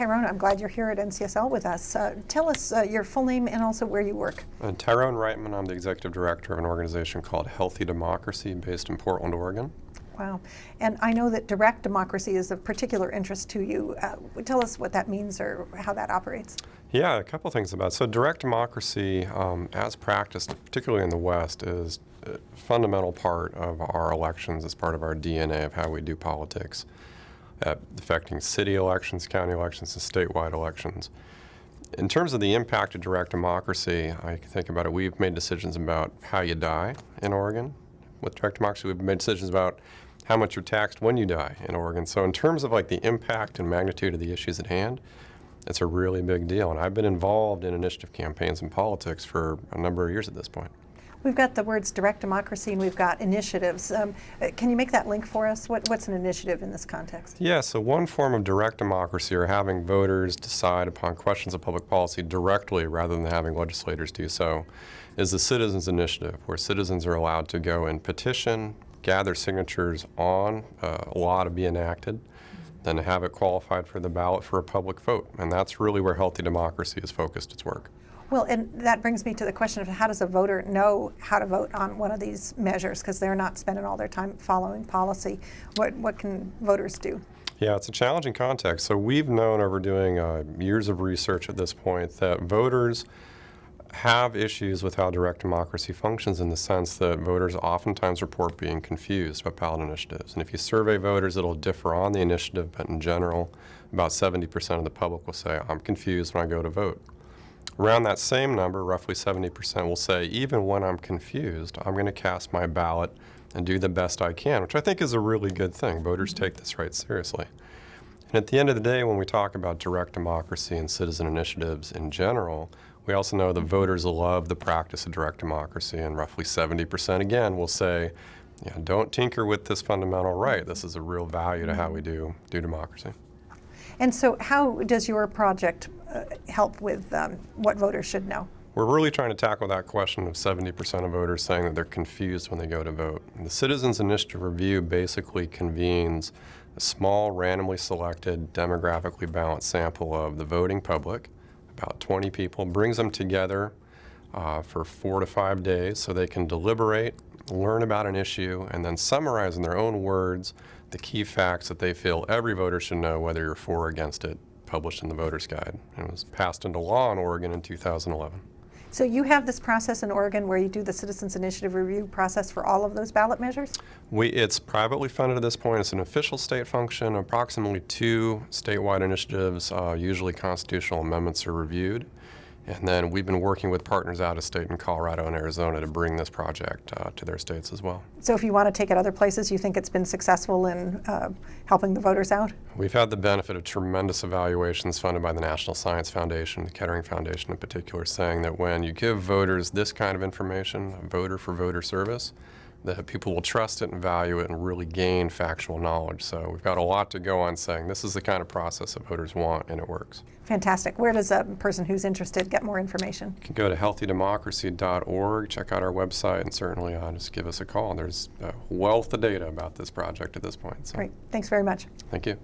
Tyrone, I'm glad you're here at NCSL with us. Tell us your full name and also where you work. Tyrone Reitman, I'm the executive director of an organization called Healthy Democracy based in Portland, Oregon. Wow. And I know that direct democracy is of particular interest to you. Tell us what that means or how that operates. Yeah, a couple things about it. So direct democracy, as practiced, particularly in the West, is a fundamental part of our elections, as part of our DNA of how we do politics, affecting city elections, county elections, and statewide elections. In terms of the impact of direct democracy, I can think about it. We've made decisions about how you die in Oregon. With direct democracy, we've made decisions about how much you're taxed when you die in Oregon. So in terms of like the impact and magnitude of the issues at hand, it's a really big deal. And I've been involved in initiative campaigns in politics for a number of years at this point. We've got the words direct democracy and we've got initiatives. Can you make that link for us? What's an initiative in this context? Yeah, so one form of direct democracy, or having voters decide upon questions of public policy directly rather than having legislators do so, is the Citizens Initiative, where citizens are allowed to go and petition, gather signatures on a law to be enacted, then to have it qualified for the ballot for a public vote. And that's really where Healthy Democracy has focused its work. Well, and that brings me to the question of how does a voter know how to vote on one of these measures, because they're not spending all their time following policy. What can voters do? Yeah, it's a challenging context. So we've known over doing years of research at this point that voters have issues with how direct democracy functions, in the sense that voters oftentimes report being confused about ballot initiatives. And if you survey voters, it'll differ on the initiative, but in general, about 70% of the public will say, I'm confused when I go to vote. Around that same number, roughly 70% will say, even when I'm confused, I'm going to cast my ballot and do the best I can, which I think is a really good thing. Voters take this right seriously. And at the end of the day, when we talk about direct democracy and citizen initiatives in general, we also know that voters love the practice of direct democracy, and roughly 70% again will say, yeah, don't tinker with this fundamental right. This is a real value to how we do democracy. And so how does your project help with what voters should know? We're really trying to tackle that question of 70% of voters saying that they're confused when they go to vote. And the Citizens Initiative Review basically convenes a small, randomly selected, demographically balanced sample of the voting public, about 20 people, brings them together for 4 to 5 days so they can deliberate, learn about an issue, and then summarize in their own words the key facts that they feel every voter should know, whether you're for or against it, published in the Voter's Guide. And it was passed into law in Oregon in 2011. So you have this process in Oregon where you do the Citizens Initiative Review process for all of those ballot measures? It's privately funded at this point. It's an official state function. Approximately 2 statewide initiatives, usually constitutional amendments, are reviewed. And then we've been working with partners out of state in Colorado and Arizona to bring this project to their states as well. So if you want to take it other places, you think it's been successful in helping the voters out? We've had the benefit of tremendous evaluations funded by the National Science Foundation, the Kettering Foundation in particular, saying that when you give voters this kind of information, a voter-for-voter service, that people will trust it and value it and really gain factual knowledge. So we've got a lot to go on saying this is the kind of process that voters want, and it works. Fantastic. Where does a person who's interested get more information? You can go to healthydemocracy.org, check out our website, and certainly just give us a call. There's a wealth of data about this project at this point. So. Great. Thanks very much. Thank you.